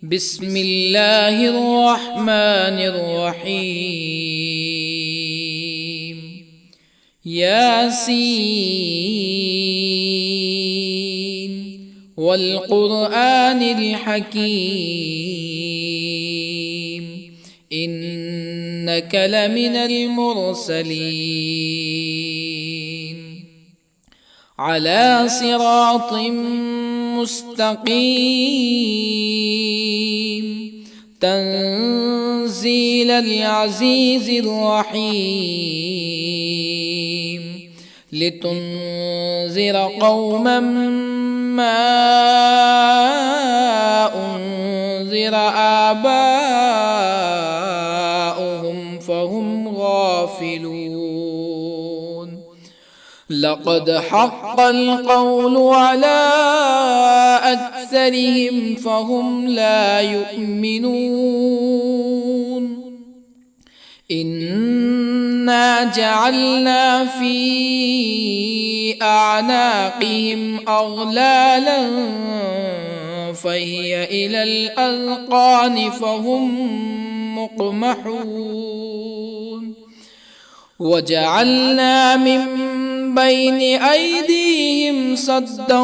بسم الله الرحمن الرحيم. ياسين والقرآن الحكيم إنك لمن المرسلين على صراط مستقيم تنزيل العزيز الرحيم لتنذر قوما ما أنذر آباؤهم فهم غافلون. لقد حق القول على أكثرهم فهم لا يؤمنون. إنا جعلنا في أعناقهم أغلالا فهي إلى الأذقان فهم مقمحون. وجعلنا من بين أيديهم سدا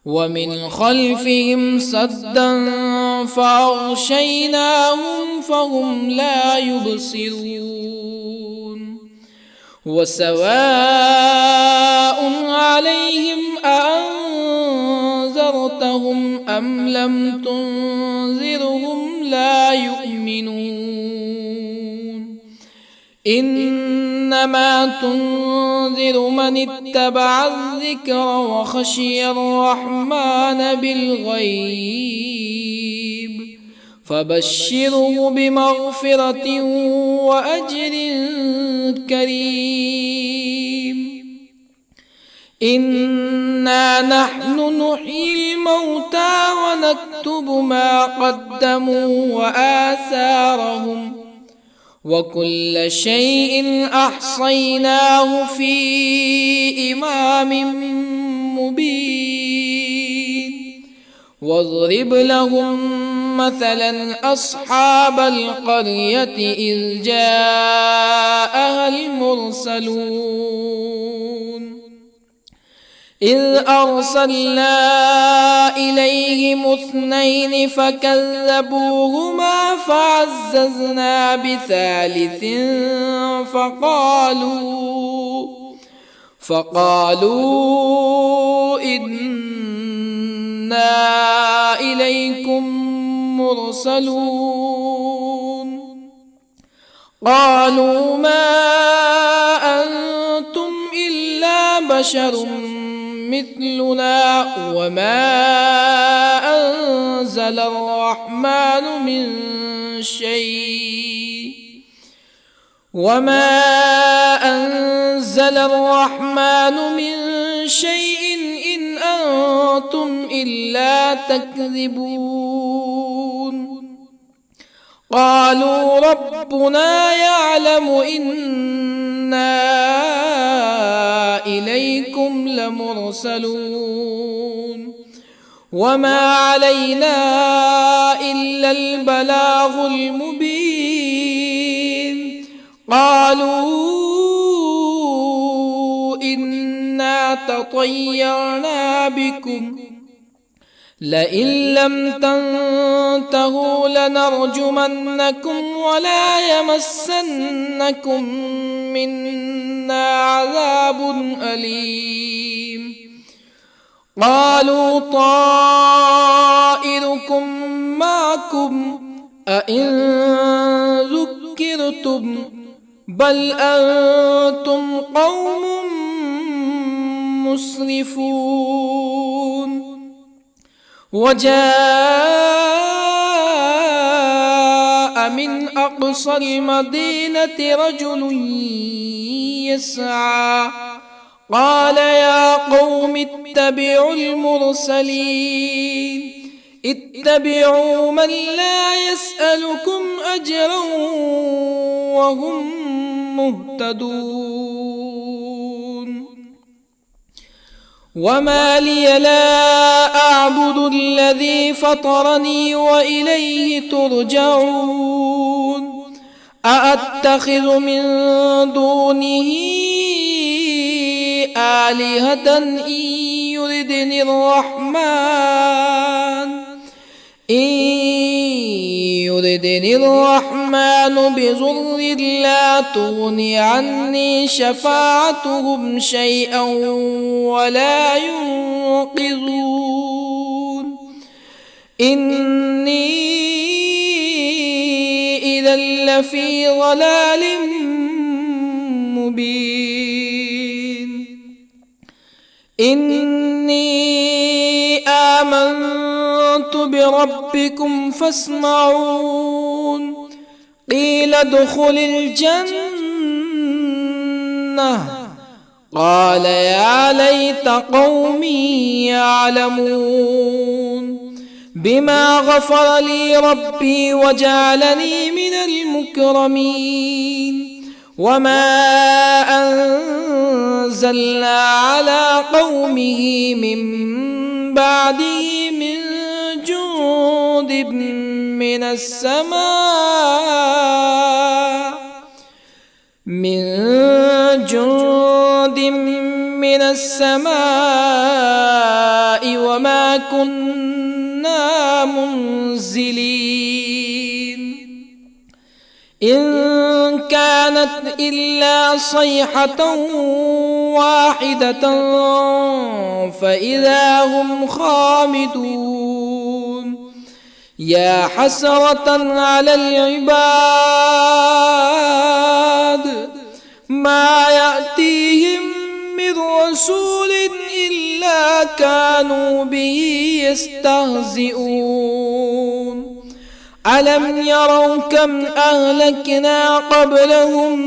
ومن خلفهم سدا فأغشيناهم فهم لا يبصرون. وسواء عليهم أأنذرتهم أم لم تنذرهم لا يؤمنون. إنما تنذر من اتبع الذكر وخشي الرحمن بالغيب فبشره بمغفرة وأجر كريم. إنا نحن نحيي الموتى ونكتب ما قدموا وآثارهم وكل شيء أحصيناه في إمام مبين. واضرب لهم مثلا أصحاب القرية إذ جاءها المرسلون إذ أرسلنا إليهم اثنين فكذبوهما فعززنا بثالث فقالوا إنا إليكم مرسلون. قالوا ما أنتم إلا بشر مثلنا وما أنزل الرحمن من شيء إن أنتم إلا تكذبون. قالوا ربنا يعلم إنا إليكم لمرسلون وما علينا إلا البلاغ المبين. قالوا إنا تطيرنا بكم لئن لم تنتهوا لنرجمنكم ولا يمسنكم منا عذاب أليم. قالوا طائركم معكم أئن ذكرتم بل أنتم قوم مسرفون. وجاء من أقصى المدينة رجل يسعى قال يا قوم اتبعوا المرسلين اتبعوا من لا يسألكم أجرا وهم مهتدون. وما لي لا أعبد الذي فطرني وإليه ترجعون أأتخذ من دونه آلهة يردني الرحمن بضر لا تغن عني شفاعتهم شيئا ولا ينقذون إني إذا لفي ضلال مبين إني آمنت بربكم فاسمعون قيل ادخل الجنة قال يا ليت قومي يعلمون بما غفر لي ربي وجعلني من المكرمين وما أنزلنا على قومه من بعده من جند من السماء وما كنا منزلين إن كانت إلا صيحة واحدة فإذا هم خامدون يا حسرة على العباد ما يأتيهم من رسول إلا كانوا به يستهزئون ألم يروا كم أهلكنا قبلهم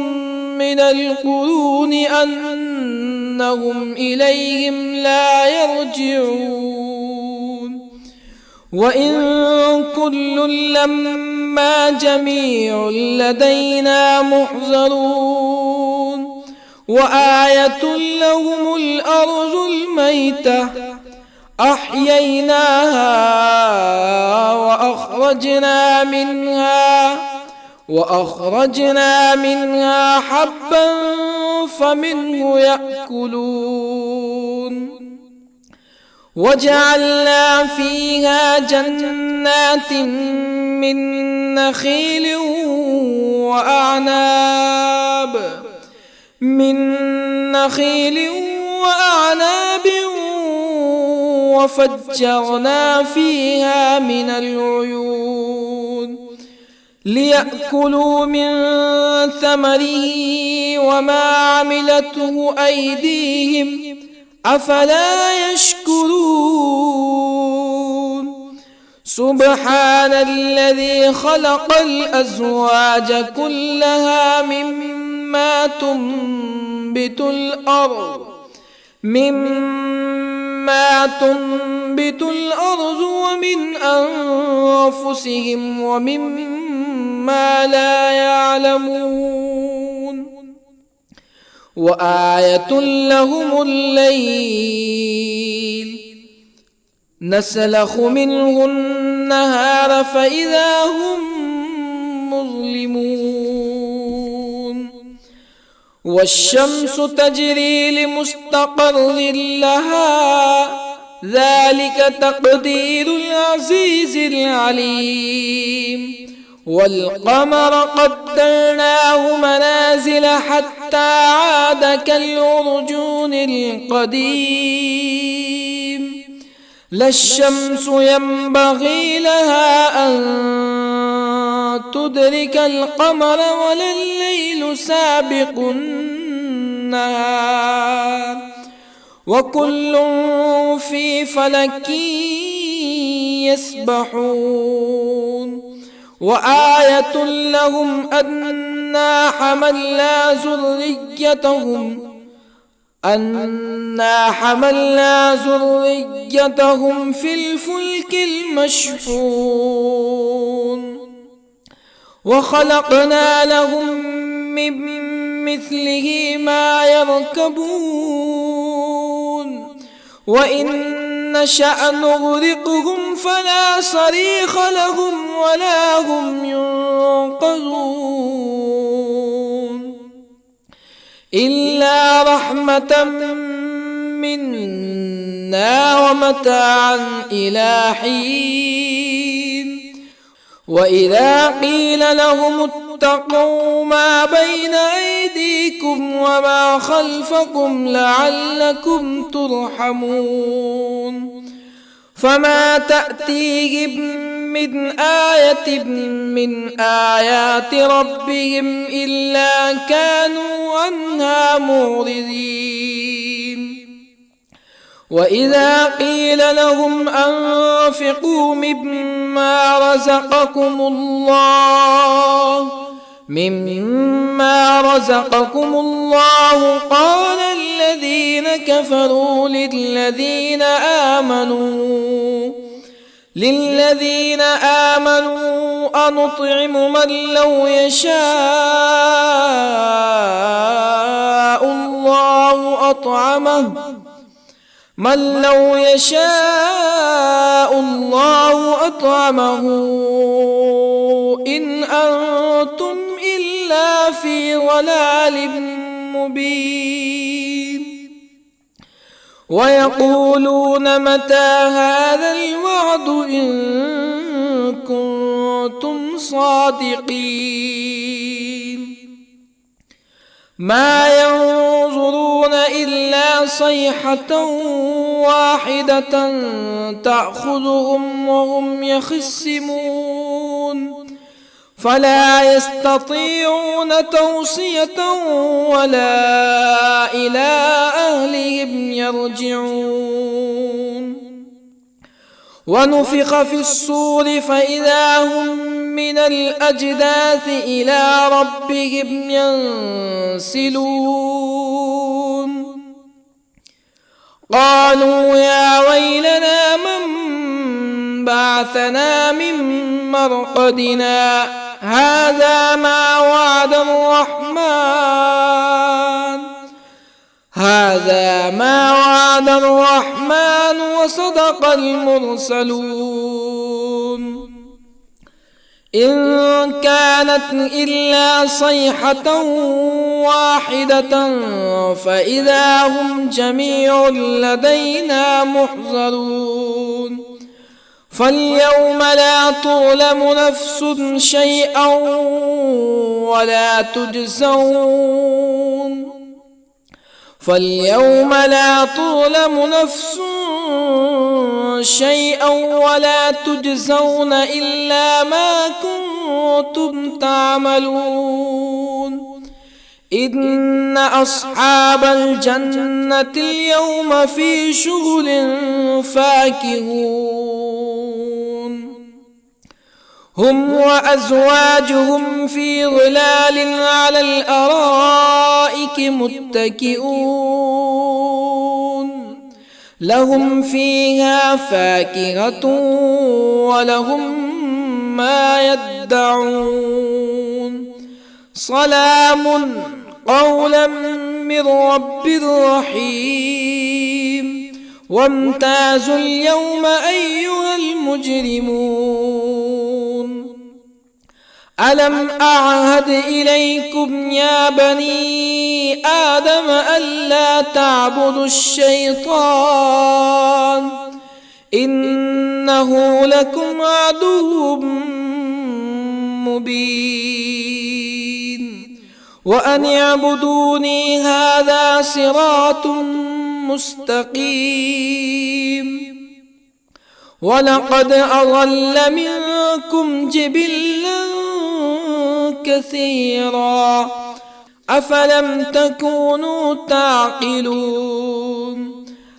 من القرون أنهم إليهم لا يرجعون وإن كل لما جميع لدينا محضرون وآية لهم الأرض الميتة أحييناها وأخرجنا منها حبا فمنه يأكلون وجعلنا فيها جنات من نخيل وأعناب وفجرنا فيها من العيون ليأكلوا من ثمره وما عملته أيديهم أفلا يشكرون سبحان الذي خلق الأزواج كلها مما تنبت الأرض ومن أنفسهم ومما لا يعلمون وآية لهم الليل نسلخ منه النهار فإذا هم مظلمون والشمس تجري لمستقر لها ذلك تقدير العزيز العليم والقمر قدرناه منازل حتى عاد كالعرجون القديم لا الشمس ينبغي لها أن تدرك القمر ولا الليل سابق النهار وكل في فلك يسبحون وآية لهم أنا حملنا ذريتهم في الفلك المشحون وخلقنا لهم من مثله ما يركبون وإن نشأ نغرقهم فلا صريخ لهم ولا هم ينقذون إلا رحمة منا ومتاعا إلى حين وإذا قيل لهم اتقوا ما بين أيديكم وما خلفكم لعلكم ترحمون فما تأتيهم من آية من آيات ربهم إلا كانوا عنها معرضين وإذا قيل لهم أنفقوا مما رزقكم الله قال الذين كفروا للذين آمنوا أنطعم من لو يشاء الله أطعمه إن أنتم إلا في ضلال مبين ويقولون متى هذا الوعد إن كنتم صادقين ما ينظرون إلا صيحة واحدة تأخذهم وهم يخصمون فلا يستطيعون توصية ولا إلى أهلهم يرجعون ونفخ في الصور فإذا هم من الأجداث إلى ربهم ينسلون قالوا يا ويلنا من بعثنا من مرقدنا هذا ما وعد الرحمن وصدق المرسلون إن كانت إلا صيحة واحدة فإذا هم جميع لدينا محضرون فاليوم لا تظلم نفس شيئا ولا تجزون إلا ما كنتم تعملون إن أصحاب الجنة اليوم في شغل فاكهون هم وأزواجهم في ظلال على الأرائك متكئون لهم فيها فاكهة ولهم ما يدعون سلام قولا من رب رحيم وامتازوا اليوم أيها المجرمون ألم أعهد إليكم يا بني آدم ألا تعبدوا الشيطان إنه لكم عدو مبين وأن اعبدوني هذا صراط مستقيم ولقد أضل منكم جبلا كثيرا أفلم تكونوا تعقلون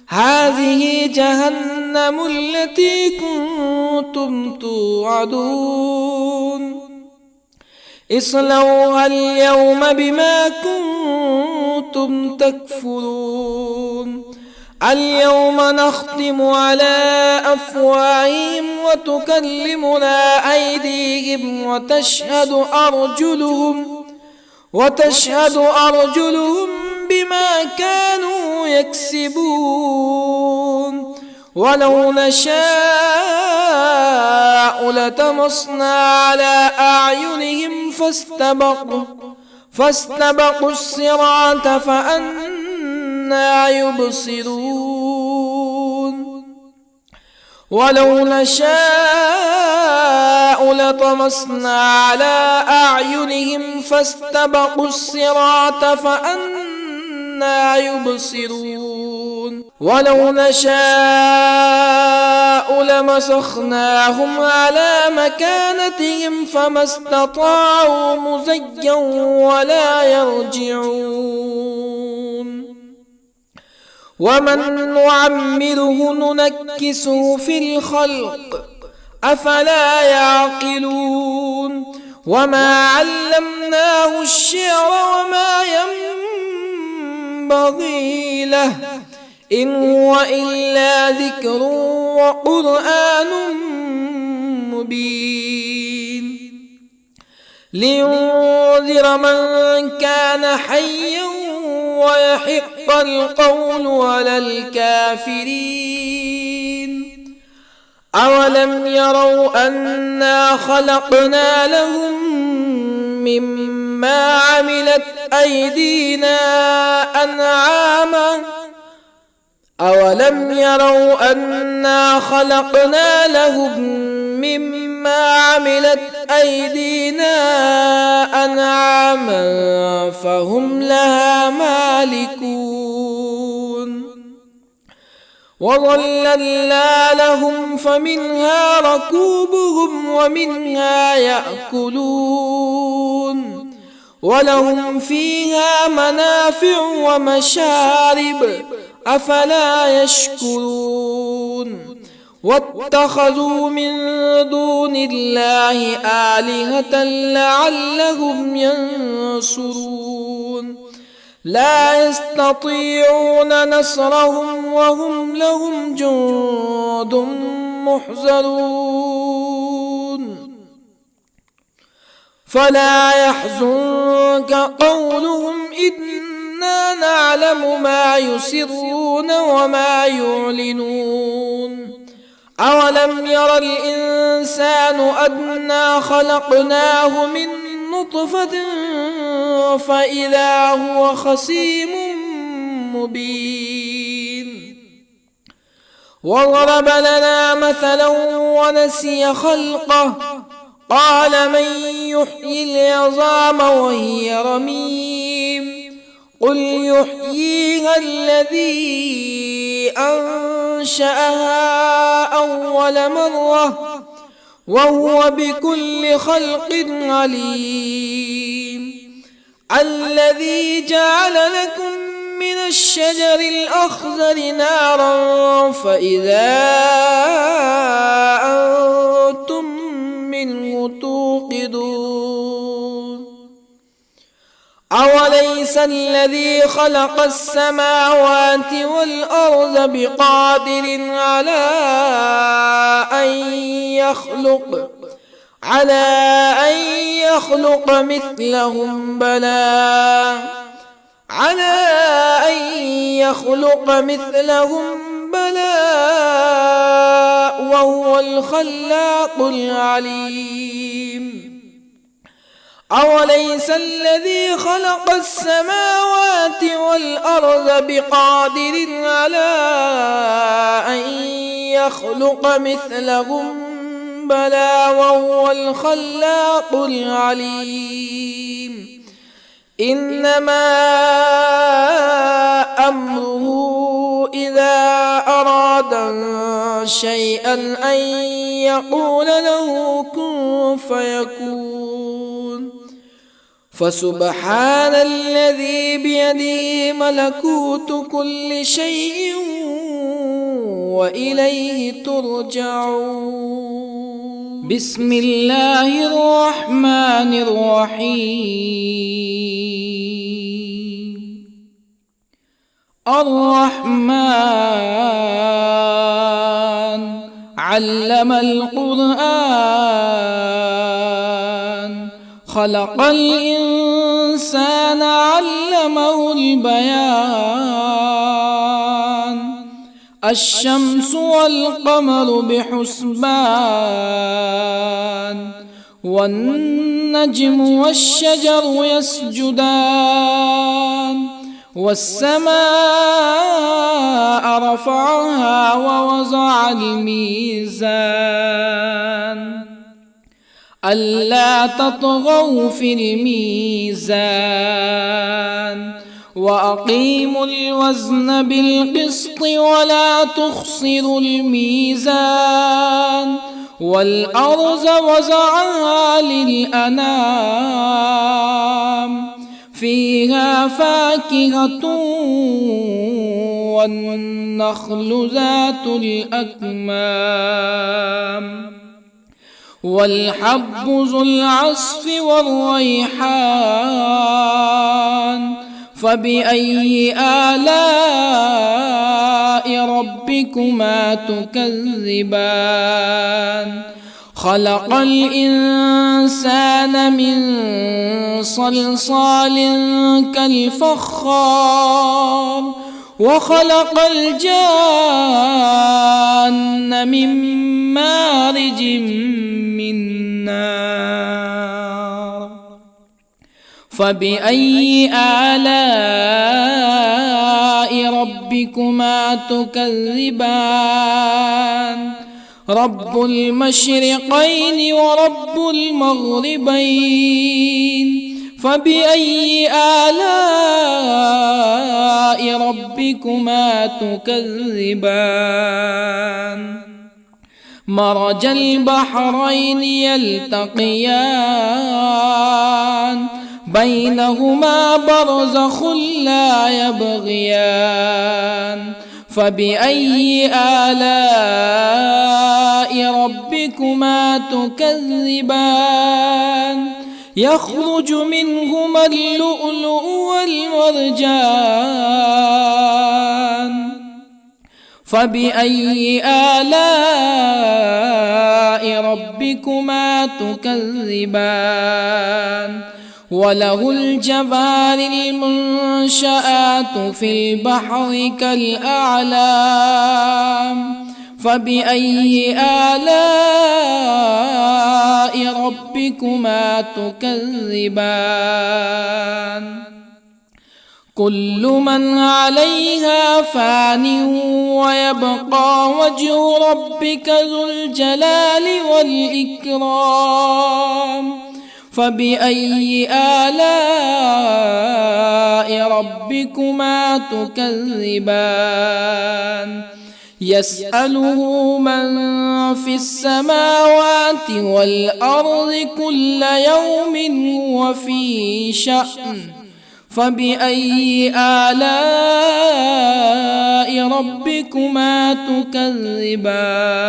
هذه جهنم التي كنتم توعدون اصلوها اليوم بما كنتم تكفرون اليوم نختم على أفواههم وتكلمنا أيديهم وتشهد أرجلهم بما كانوا يكسبون ولو نشاء لطمسنا على أعينهم فاستبقوا الصراط فأنى يبصرون ولو نشاء لطمسنا على أعينهم فاستبقوا الصراط فأنى يبصرون ولو نشاء لمسخناهم على مكانتهم فما استطاعوا مزيا ولا يرجعون ومن نعمره ننكسه في الخلق أفلا يعقلون وما علمناه الشعر وما ينبغي له إن هو إلا ذكر وقرآن مبين لينذر من كان حيا ويحق القول على الكافرين أولم يروا أنا خلقنا لهم مما عملت أيدينا أنعاما أولم يروا أنا خلقنا لهم مما عملت أيدينا أنعاما فهم لها مالكون وظللنا لهم فمنها ركوبهم ومنها يأكلون ولهم فيها منافع ومشارب أفلا يشكرون واتخذوا من دون الله آلهة لعلهم ينصرون لا يستطيعون نصرهم وهم لهم جند محضرون فلا يحزنك قولهم إنا نعلم ما يسرون وما يعلنون أولم ير الإنسان أنا خلقناه من نطفة فإذا هو خصيم مبين وضرب لنا مثلا ونسي خلقه قال من يحيي العظام وهي رميم قل يحييها الذي أنشأها أول مرة وهو بكل خلق عليم الذي جعل لكم من الشجر الأخضر نارا فإذا أنتم منه توقدون أوليس الذي خلق السماوات والأرض بقادر على أن يخلق مثلهم بلى وهو الخلاق العليم أوليس الذي خلق السماوات والأرض بقادر على أن يخلق مثلهم بلى وهو الخلاق العليم إنما أمره إذا أراد شيئا أن يقول له كن فيكون فسبحان الذي بيده ملكوت كل شيء وإليه ترجعون بسم الله الرحمن الرحيم الرحمن علم القرآن خلق الإنسان الإنسان علمه البيان الشمس والقمر بحسبان والنجم والشجر يسجدان والسماء رفعها ووضع الميزان ألا تطغوا في الميزان وأقيموا الوزن بالقسط ولا تخسروا الميزان والأرض وضعها للأنام فيها فاكهة والنخل ذات الأكمام والحب ذو العصف والريحان فبأي آلاء ربكما تكذبان خلق الإنسان من صلصال كالفخار وخلق الجان من مارج من نار فبأي آلاء ربكما تكذبان رب المشرقين ورب المغربين فبأي آلاء ربكما تكذبان مرج البحرين يلتقيان بينهما برزخ لا يبغيان فبأي آلاء ربكما تكذبان يخرج منهما اللؤلؤ والمرجان فبأي آلاء ربكما تكذبان وله الجوار المنشآت في البحر كالأعلام فبأي آلاء ربكما تكذبان كل من عليها فان ويبقى وجه ربك ذو الجلال والإكرام فبأي آلاء ربكما تكذبان يسأله من في السماوات والأرض كل يوم هو في شأن فبأي آلاء ربكما تكذبان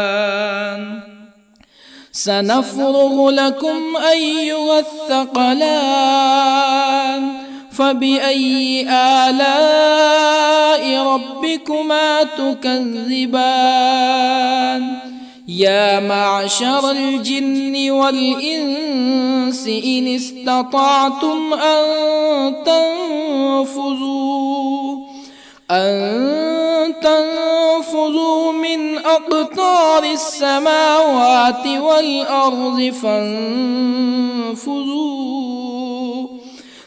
سنفرغ لكم أيها الثقلان فبأي آلاء ربكما تكذبان يا معشر الجن والإنس إن استطعتم أن تنفذوا من أقطار السماوات والأرض فانفذوا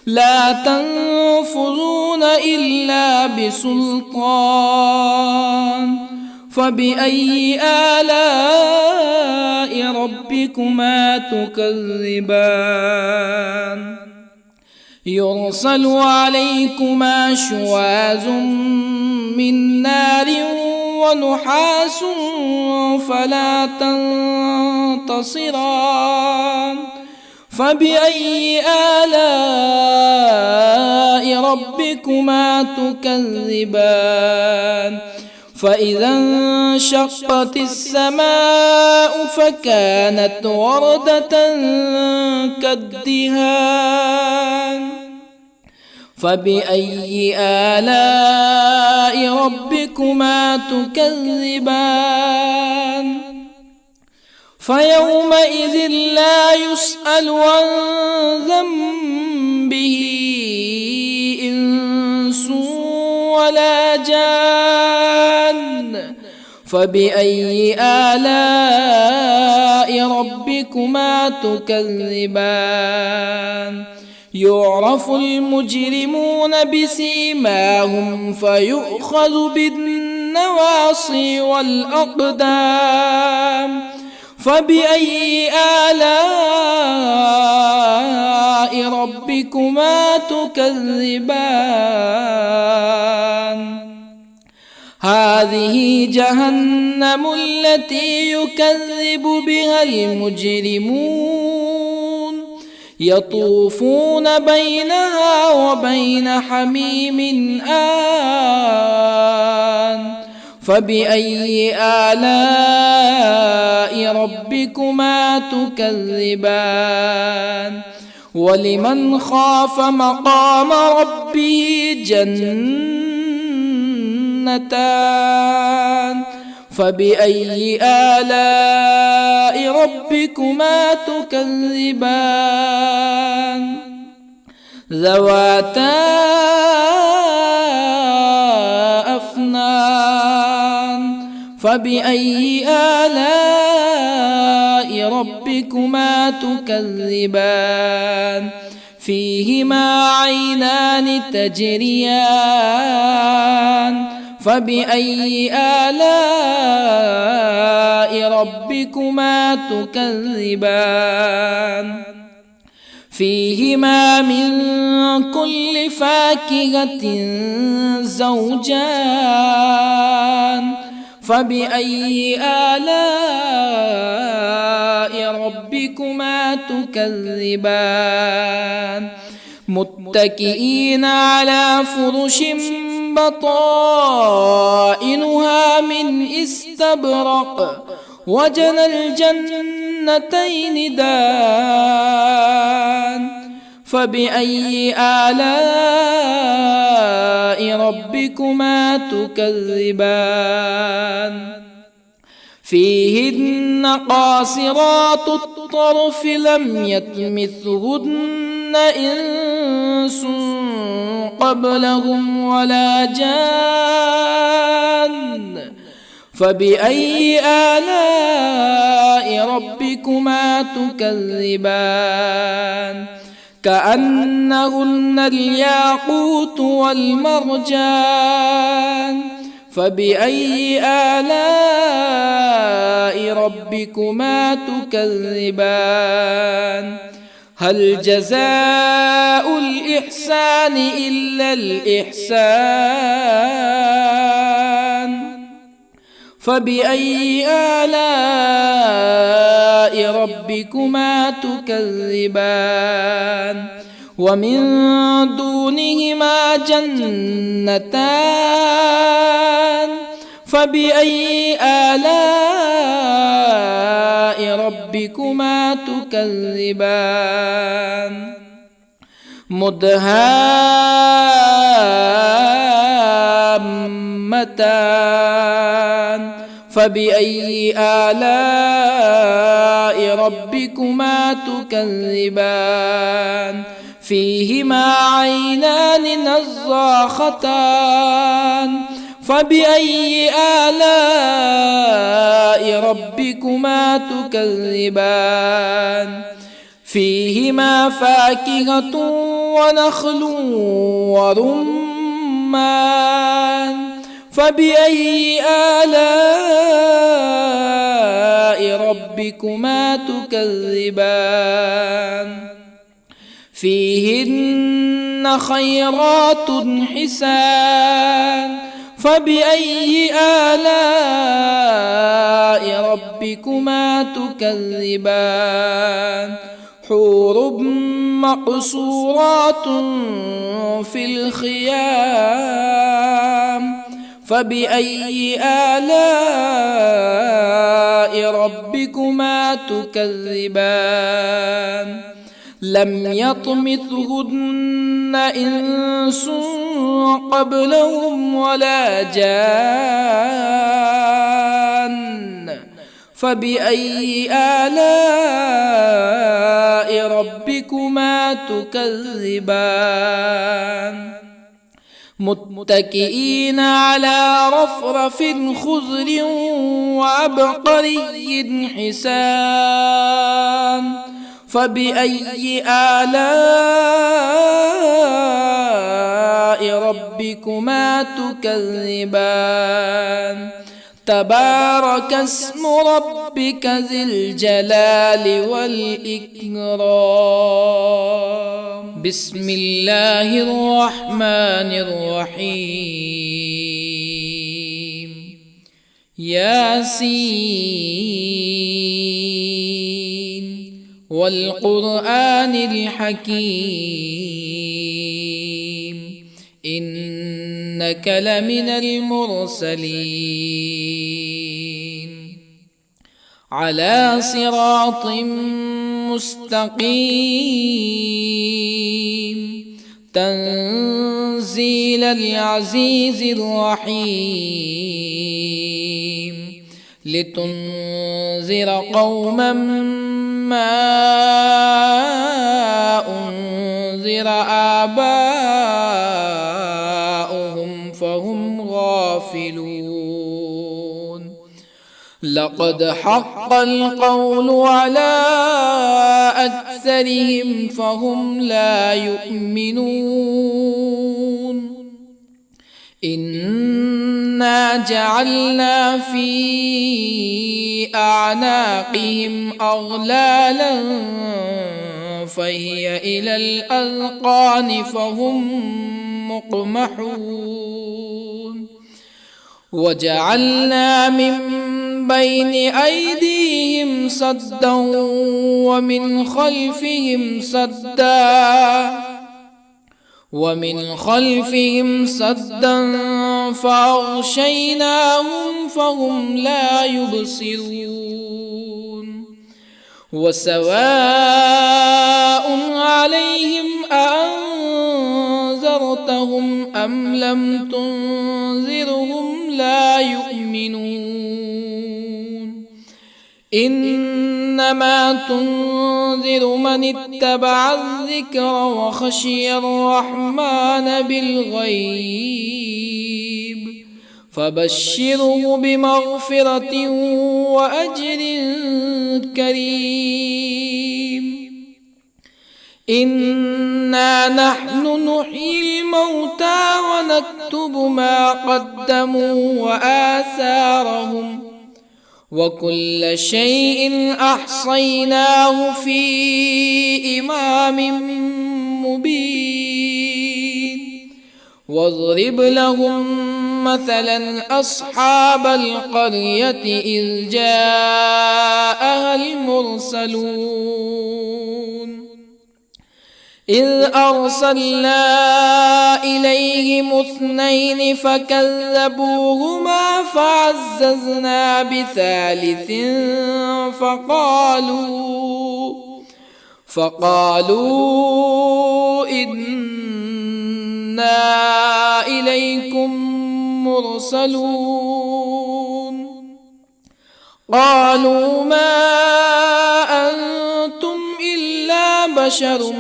لا تنفذون إلا بسلطان فبأي آلاء ربكما تكذبان يرسل عليكما شواظ من نار ونحاس فلا تنتصران فبأي آلاء ربكما تكذبان فإذا انشقت السماء فكانت وردة كالدهان فبأي آلاء ربكما تكذبان فيومئذ لا يسأل عن ذنبه ولا جان فبأي آلاء ربكما تكذبان يعرف المجرمون بسيماهم فيؤخذ بالنواصي والأقدام فبأي آلاء ربكما تكذبان هذه جهنم التي يكذب بها المجرمون يطوفون بينها وبين حميم آن فبأي آلاء ربكما تكذبان ولمن خاف مقام ربه جنتان فبأي آلاء ربكما تكذبان ذواتا أفنان فبأي آلاء ربكما تكذبان فيهما عينان تجريان فبأي آلاء ربكما تكذبان فيهما من كل فاكهة زوجان فبأي آلاء ربكما تكذبان متكئين على فرش بطائنها من استبرق وجنى الجنتين دان فبأي آلاء ربكما تكذبان فيهن قاصرات الطرف لم يطمثهن إنس قبلهم ولا جان فبأي آلاء ربكما تكذبان كأنهن الياقوت والمرجان فبأي آلاء ربكما تكذبان هل جزاء الإحسان إلا الإحسان فبأي آلاء ربكما تكذبان ومن دونهما جنتان فبأي آلاء ربكما تكذبان مدهامتان فبأي آلاء ربكما تكذبان فيهما عينان نضاختان فبأي آلاء ربكما تكذبان فيهما فاكهة ونخل ورمان فبأي آلاء ربكما تكذبان فيهن خيرات حسان فبأي آلاء ربكما تكذبان حور مقصورات في الخيام فبأي آلاء ربكما تكذبان لم يطمثهن إنس قبلهم ولا جان فبأي آلاء ربكما تكذبان متكئين على رفرف خضر وعبقري حسان فبأي آلاء ربكما تكذبان تبارك اسم ربك ذي الجلال والإكرام. بسم الله الرحمن الرحيم. ياسين والقرآن الحكيم إنك لمن المرسلين على صراط مستقيم تنزيل العزيز الرحيم لتنذر قوما ما أنذر آباؤهم فهم غافلون. لقد حق القول على أكثرهم فهم لا يؤمنون. إنا جعلنا في أعناقهم أغلالا فهي إلى الأذقان فهم مقمحون. وجعلنا من بين أيديهم سدا ومن خلفهم سدا فأغشيناهم فهم لا يبصرون. وسواء عليهم أأنذرتهم أم لم تنذرهم لا يؤمنون. إنما تنذر من اتبع الذكر وخشي الرحمن بالغيب فبشره بمغفرة وأجر كريم. إنا نحن نحيي الموتى ونكتب ما قدموا وآثارهم وكل شيء أحصيناه في إمام مبين. واضرب لهم مثلا أصحاب القرية إذ جاءها المرسلون إذ أرسلنا إليهم 2 فكذبوهما فعززنا بثالث فقالوا إنا إليكم مرسلون. قالوا ما أنتم إلا بشر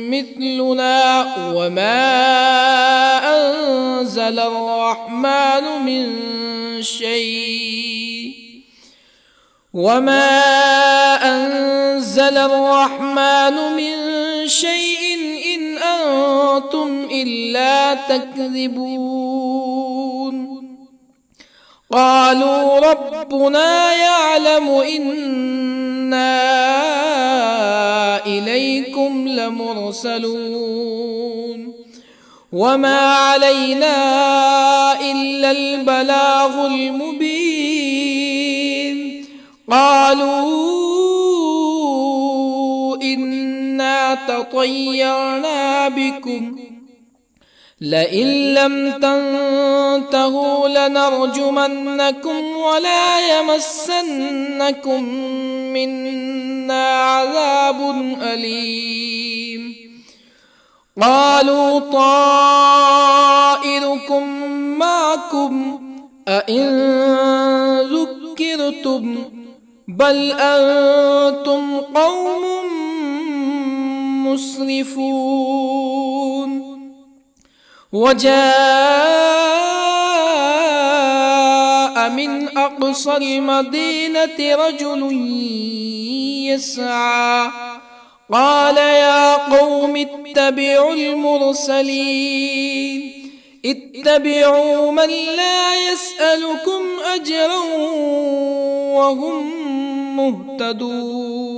مثلنا وما أنزل الرحمن من شيء إن أنتم إلا تكذبون. قالوا ربنا يعلم إنا إليكم لمرسلون وما علينا إلا البلاغ المبين. قالوا إنا تطيرنا بكم لئن لم تنتهوا لنرجمنكم ولا يمسنكم منا عذاب أليم. قالوا طائركم معكم أئن ذكرتم بل أنتم قوم مسرفون. وجاء من أقصى المدينة رجل يسعى قال يا قوم اتبعوا المرسلين اتبعوا من لا يسألكم أجرا وهم مهتدون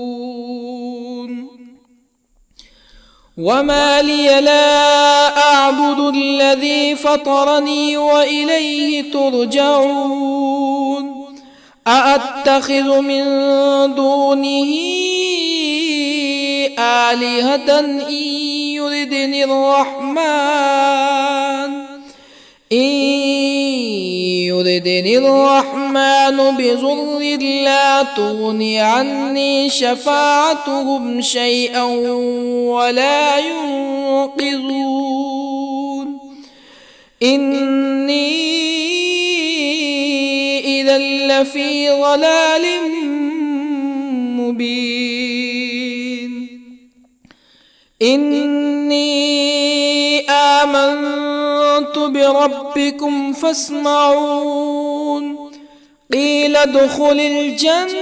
وما لي لا أعبد الذي فطرني وإليه ترجعون أأتخذ من دونه آلهة إن يردني الرحمن بضر لا تغني عني شفاعتهم شيئا ولا ينقذون إني إذا لفي ضلال مبين إني آمنت بربكم فاسمعون قيل ادخل الجنة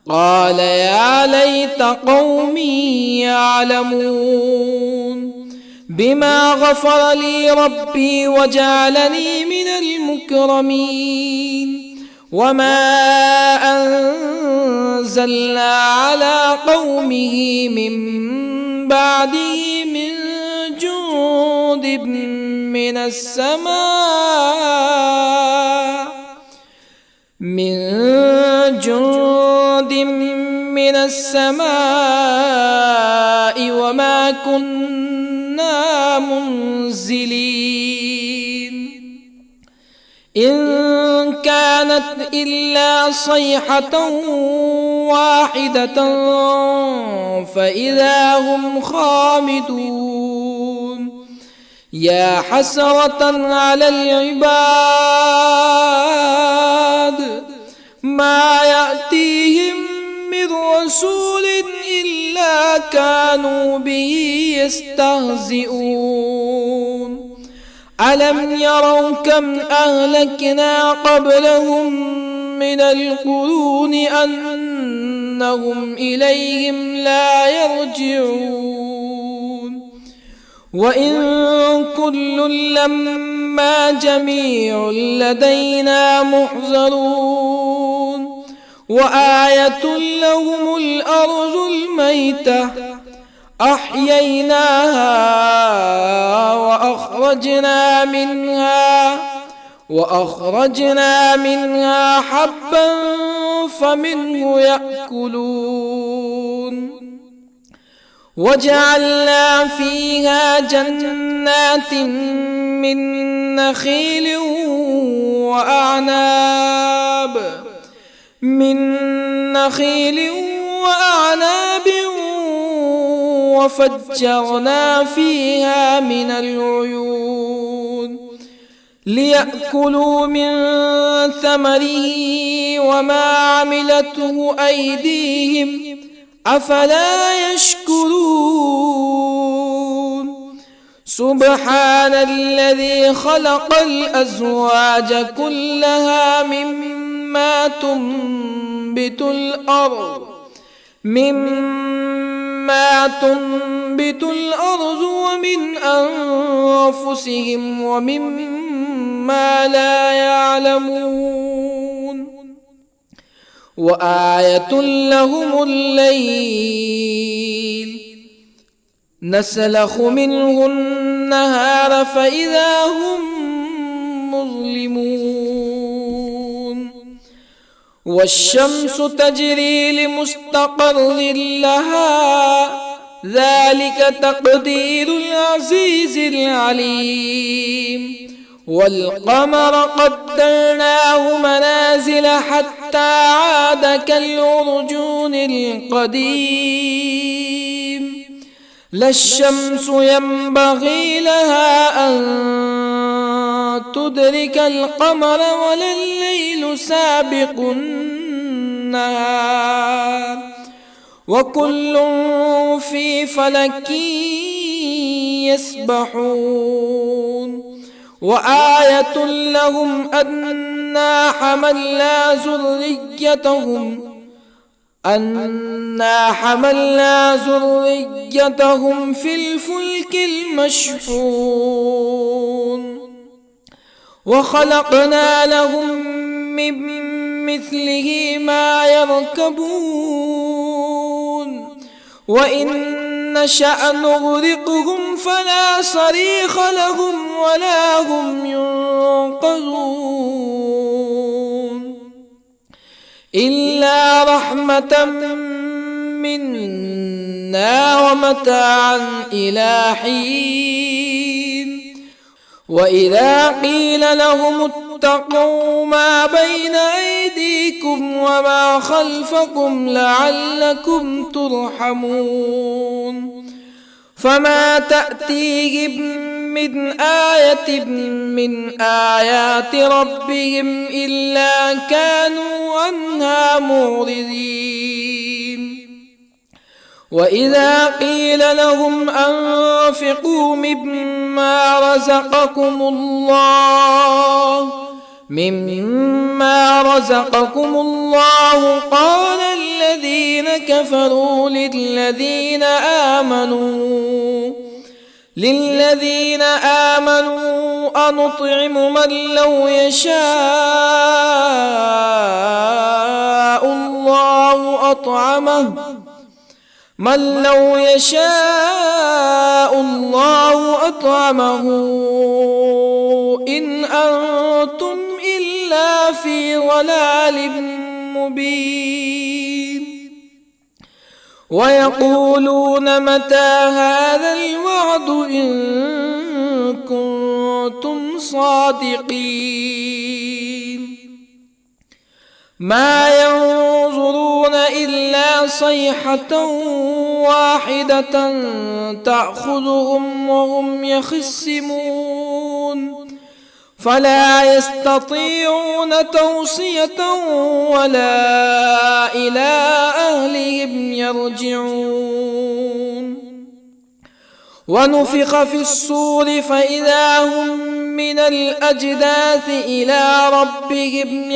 قال يا ليت قومي يعلمون بما غفر لي ربي وجعلني من المكرمين وما أنزلنا على قومه من بعده من جند من السماء وما كنا منزلين إن كانت إلا صيحة واحدة فإذا هم خامدون يا حسرة على العباد ما يأتيهم من رسول إلا كانوا به يستهزئون ألم يروا كم أهلكنا قبلهم من القرون أنهم إليهم لا يرجعون وإن كل لما جميع لدينا محضرون وآية لهم الأرض الميتة أحييناها وأخرجنا منها حبا فمنه يأكلون وجعلنا فيها جنات من نخيل وأعناب وفجرنا فيها من العيون ليأكلوا من ثمره وما عملته أيديهم أفلا يشكرون سبحان الذي خلق الأزواج كلها مما تنبت الأرض ومن أنفسهم ومما لا يعلمون وآية لهم الليل نسلخ منه النهار فإذا هم مظلمون والشمس تجري لمستقر لها ذلك تقدير العزيز العليم والقمر قدرناه منازل حتى عاد كالعرجون القديم لا الشمس ينبغي لها أن تدرك القمر ولا الليل سابق النهار وكل في فلك يسبحون وآية لهم أنا حملنا ذريتهم في الفلك المشحون وخلقنا لهم من مثله ما يركبون وإن نشأ نغرقهم فلا صريخ لهم ولا هم ينقذون إلا رحمة منا ومتاعا إلى حين وإذا قيل لهم اتقوا ما بين أيديكم وما خلفكم لعلكم ترحمون فما تأتيهم من آية من آيات ربهم إلا كانوا عنها معرضين وإذا قيل لهم أنفقوا مما رزقكم الله قال الذين كفروا للذين آمنوا أنطعم من لو يشاء الله أطعمه إن أنتم إلا في ضلال مبين ويقولون متى هذا الوعد إن كنتم صادقين ما ينظرون إلا صيحة واحدة تأخذهم وهم يخصمون فلا يستطيعون توصية ولا إلى أهلهم يرجعون ونفخ في الصور فإذا هم من الأجداث إلى ربهم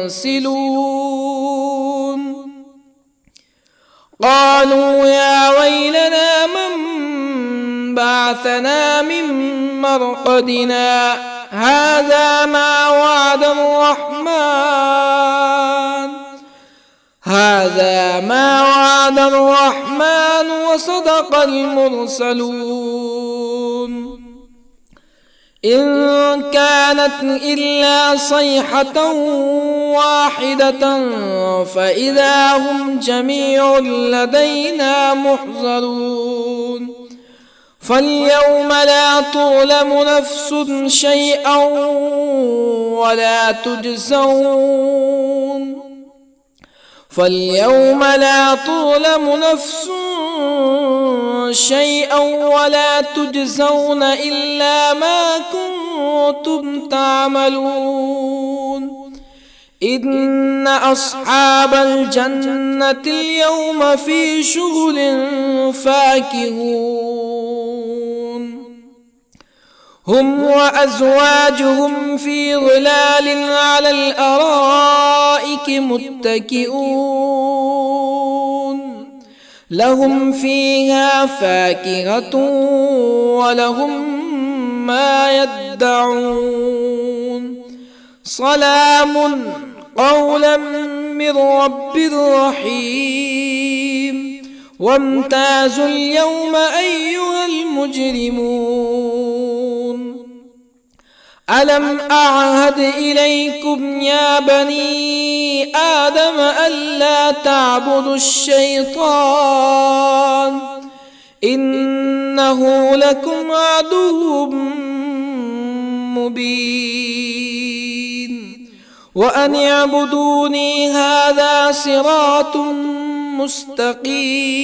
ينسلون قالوا يا ويلنا من بعثنا من مرقدنا هذا ما وعد الرحمن وصدق المرسلون إن كانت إلا صيحة واحدة فإذا هم جميع لدينا محضرون فاليوم لا تظلم نفس شيئا ولا تجزون إلا ما كنتم تعملون إن أصحاب الجنة اليوم في شغل فاكهون هم وأزواجهم في ظلال على الأرائك متكئون لهم فيها فاكهة ولهم ما يدعون سلام قولا من رب رحيم وامتازوا اليوم أيها المجرمون ألم أعهد إليكم يا بني آدم ألا تعبدوا الشيطان إنه لكم عدو مبين وأن اعبدوني هذا صراط مستقيم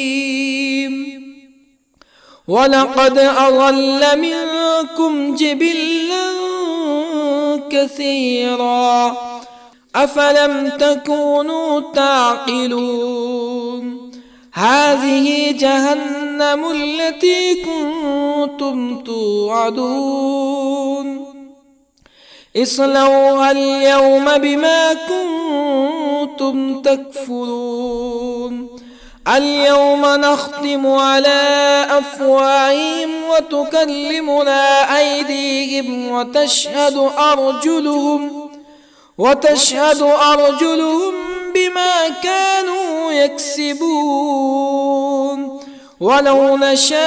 ولقد أضل منكم جبلا كثيرا أفلم تكونوا تعقلون هذه جهنم التي كنتم كنتم توعدون اصلوها اليوم بما كنتم تكفرون اليوم نختم على أفواههم وتكلمنا أيديهم وتشهد أرجلهم بما كانوا يكسبون ولو نشاء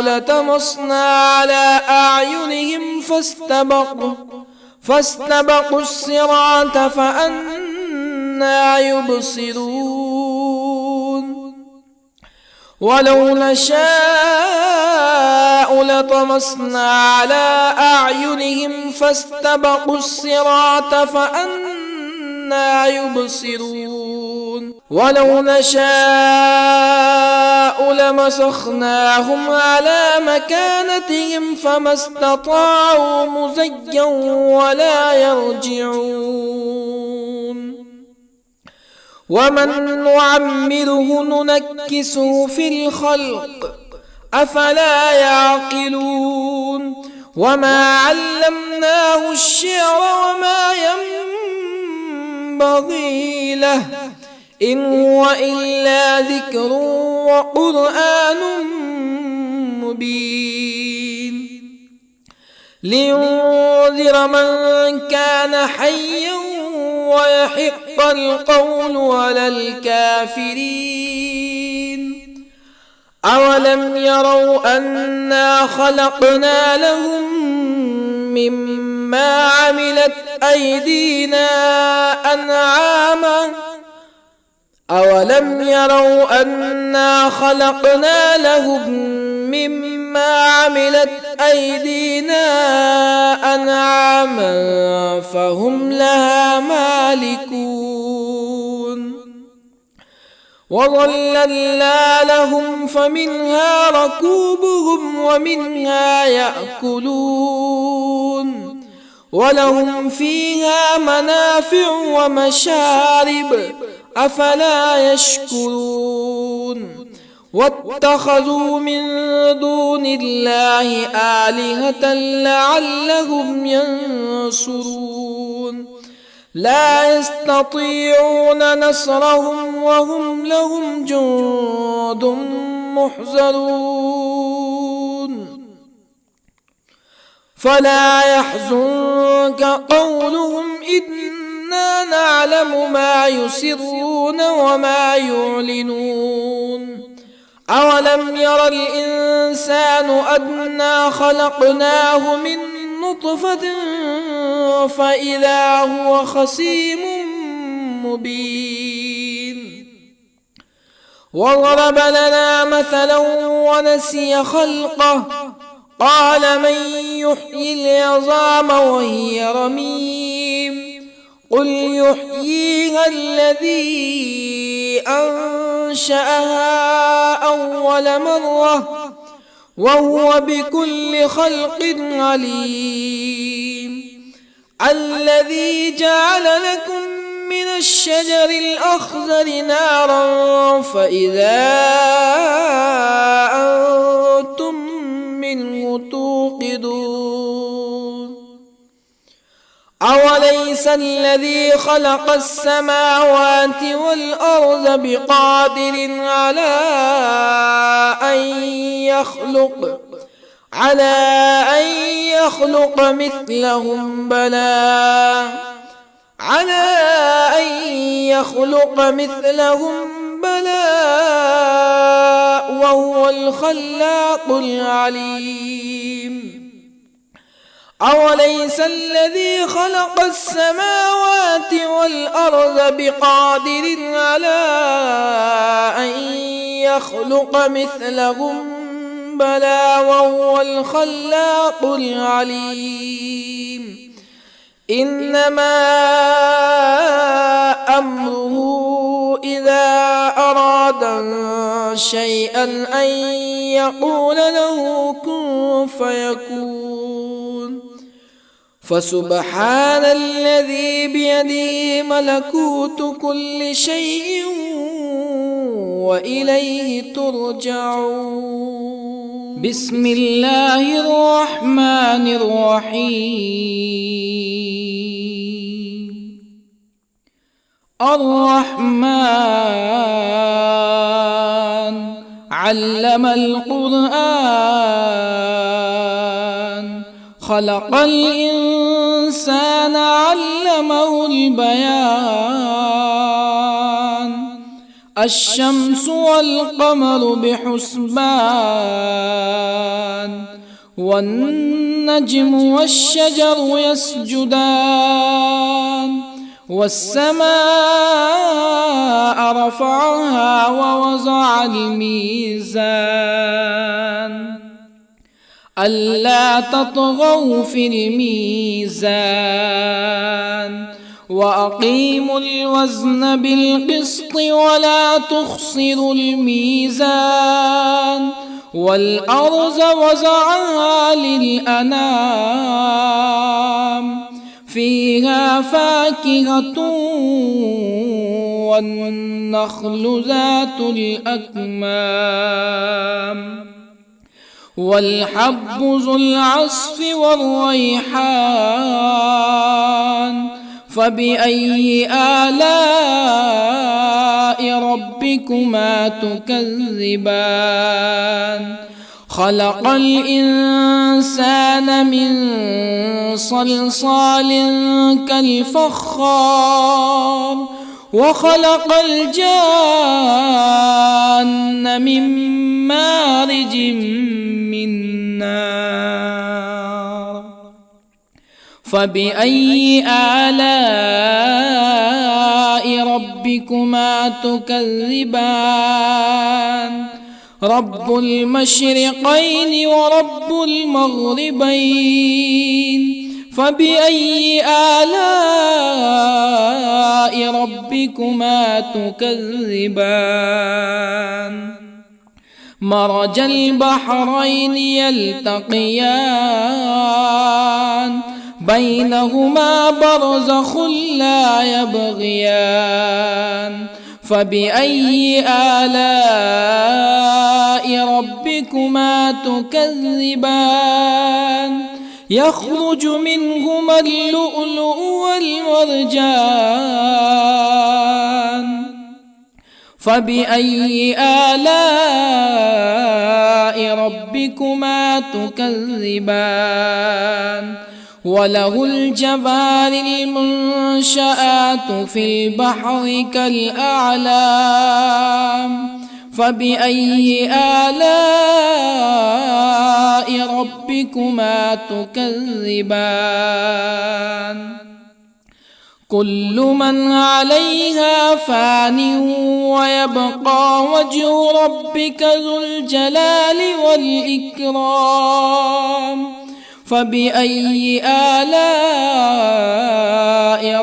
لطمسنا على أعينهم فاستبقوا الصراط فأنى يبصرون ولو نشاء لطمسنا على أعينهم فاستبقوا الصراط فأنى يبصرون ولو نشاء لمسخناهم على مكانتهم فما استطاعوا مزيا ولا يرجعون ومن نعمره ننكسه في الخلق أفلا يعقلون وما علمناه الشعر وما ينبغي له إن هو إلا ذكر وقرآن مبين لينذر من كان حيا ويحق القول على الكافرين أولم يروا أنا خلقنا لهم مما عملت أيدينا أنعاما أولم يروا أنا خلقنا لهم مما عملت أيدينا أنعاما فهم لها مالكون وظللنا لهم فمنها ركوبهم ومنها يأكلون ولهم فيها منافع ومشارب أفلا يشكرون واتخذوا من دون الله آلهة لعلهم ينصرون لا يستطيعون نصرهم وهم لهم جند محضرون فلا يحزنك قولهم إنا نعلم ما يسرون وما يعلنون أولم ير الإنسان أنا خلقناه من نطفة فإذا هو خصيم مبين وضرب لنا مثلا ونسي خلقه قال من يحيي العظام وهي رميم قل يحييها الذي أنشأها أول مرة وهو بكل خلق عليم الذي جعل لكم من الشجر الأخضر نارا فإذا أنتم منه توقدون أوليس الذي خلق السماوات والأرض بقادر على أن يخلق مثلهم بلى وهو الخلاق العليم أوليس الذي خلق السماوات والأرض بقادر على أن يخلق مثلهم بلى وهو الخلاق العليم إنما أمره إذا أراد شيئا أن يقول له كن فيكون فسبحان الذي بيده ملكوت كل شيء وإليه ترجعون. بسم الله الرحمن الرحيم. الرحمن علم القرآن، خلق الإنسان علمه البيان. الشمس والقمر بحسبان، والنجم والشجر يسجدان. والسماء رفعها ووضع الميزان، ألا تطغوا في الميزان. وأقيموا الوزن بالقسط ولا تخسروا الميزان. والأرض وضعها للأنام، فيها فاكهة والنخل ذات الأكمام، والحب ذو العصف والريحان. فبأي آلاء ربكما تكذبان؟ خلق الإنسان من صلصال كالفخار، وخلق الجان من مارج من نار. فبأي آلاء ربكما تكذبان؟ رب المشرقين ورب المغربين. فبأي آلاء ربكما تكذبان؟ مرج البحرين يلتقيان، بينهما برزخ لا يبغيان. فبأي آلاء ربكما تكذبان؟ يخرج منهما اللؤلؤ والمرجان. فبأي آلاء ربكما تكذبان؟ وله الجوار المنشآت في البحر كالأعلام. فبأي آلاء ربكما تكذبان؟ كل من عليها فان، ويبقى وجه ربك ذو الجلال والإكرام. فبأي آلاء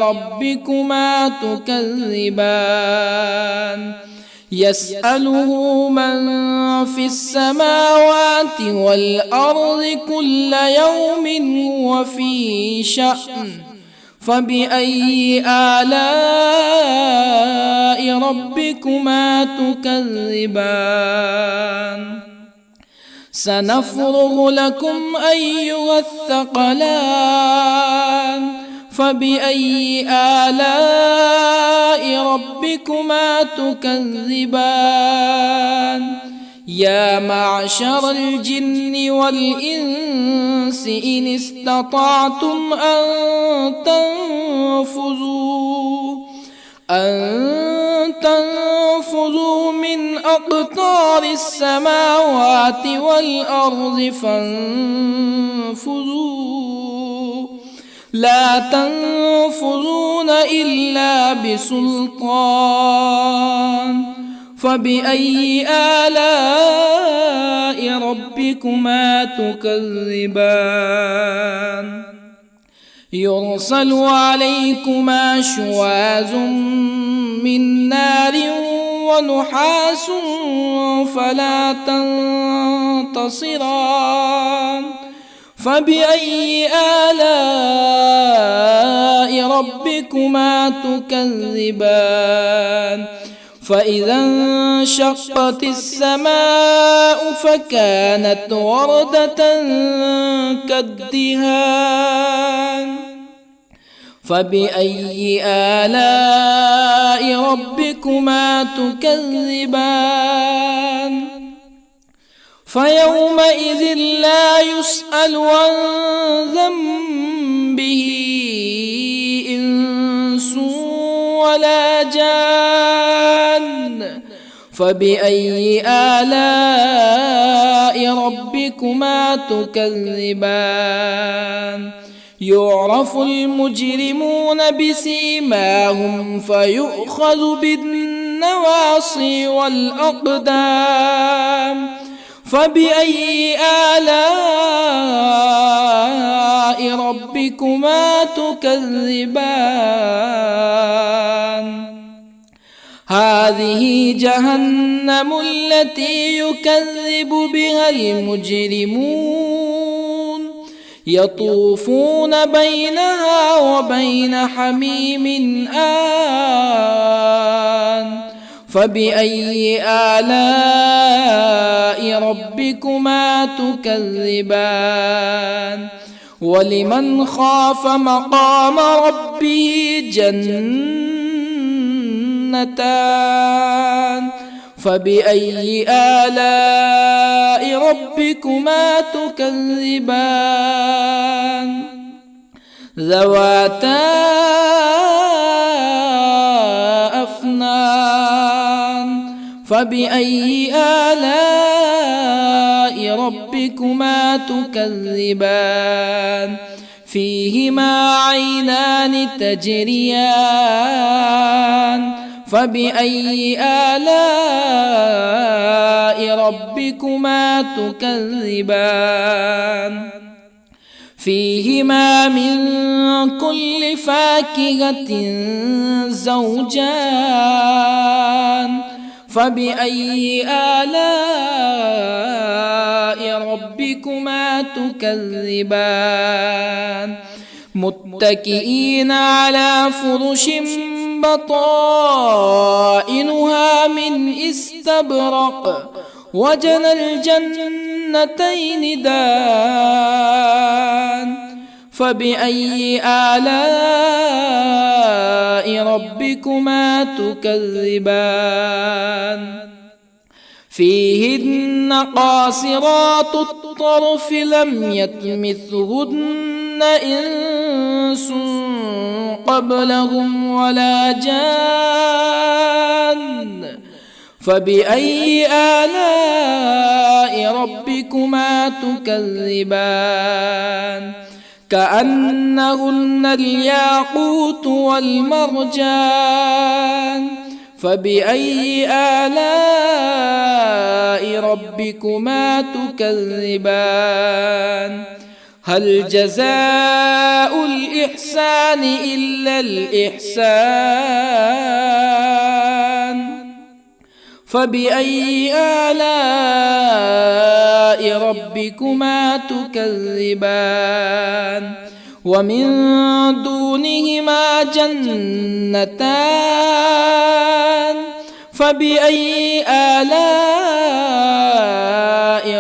ربكما تكذبان؟ يسأله من في السماوات والأرض كل يوم هو في شأن. فبأي آلاء ربكما تكذبان؟ سنفرغ لكم أيها الثقلان. فبأي آلاء ربكما تكذبان؟ يا معشر الجن والإنس إن استطعتم أن تنفذوا من أقطار السماوات والأرض فانفذوا، لا تنفذون إلا بسلطان. فبأي آلاء ربكما تكذبان؟ يرسل عليكما شواظ من نار ونحاس فلا تنتصران. فبأي آلاء ربكما تكذبان؟ فإذا انشقت السماء فكانت وردة كالدهان فبأي آلاء ربكما تكذبان فيومئذ لا يسأل عن ذنبه إنس ولا جان فبأي آلاء ربكما تكذبان يعرف المجرمون بسيماهم فيؤخذ بالنواصي والأقدام فبأي آلاء ربكما تكذبان هذه جهنم التي يكذب بها المجرمون يطوفون بينها وبين حميم آن فبأي آلاء ربكما تكذبان ولمن خاف مقام ربه جنتان فبأي آلاء ربكما تكذبان ذواتا أفنان فبأي آلاء ربكما تكذبان فيهما عينان تجريان فبأي آلاء ربكما تكذبان فيهما من كل فاكهة زوجان فبأي آلاء ربكما تكذبان متكئين على فرش بطائنها من استبرق وجنى الجنتين دان فبأي آلاء ربكما تكذبان فيهن قاصرات الطرف لم يطمثهن إنس قبلهم ولا جان فبأي آلاء ربكما تكذبان كأنهن الياقوت والمرجان فبأي آلاء ربكما تكذبان هل جزاء الإحسان إلا الإحسان فبأي آلاء ربكما تكذبان ومن دونهما جنتان فبأي آلاء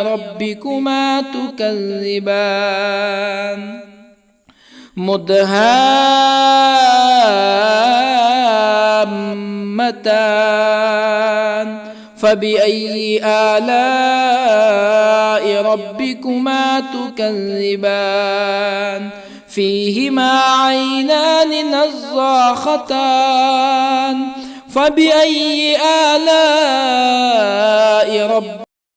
ربكما تكذبان مدهامتان فبأي آلاء ربكما تكذبان فيهما عينان نضاختان فبأي آلاء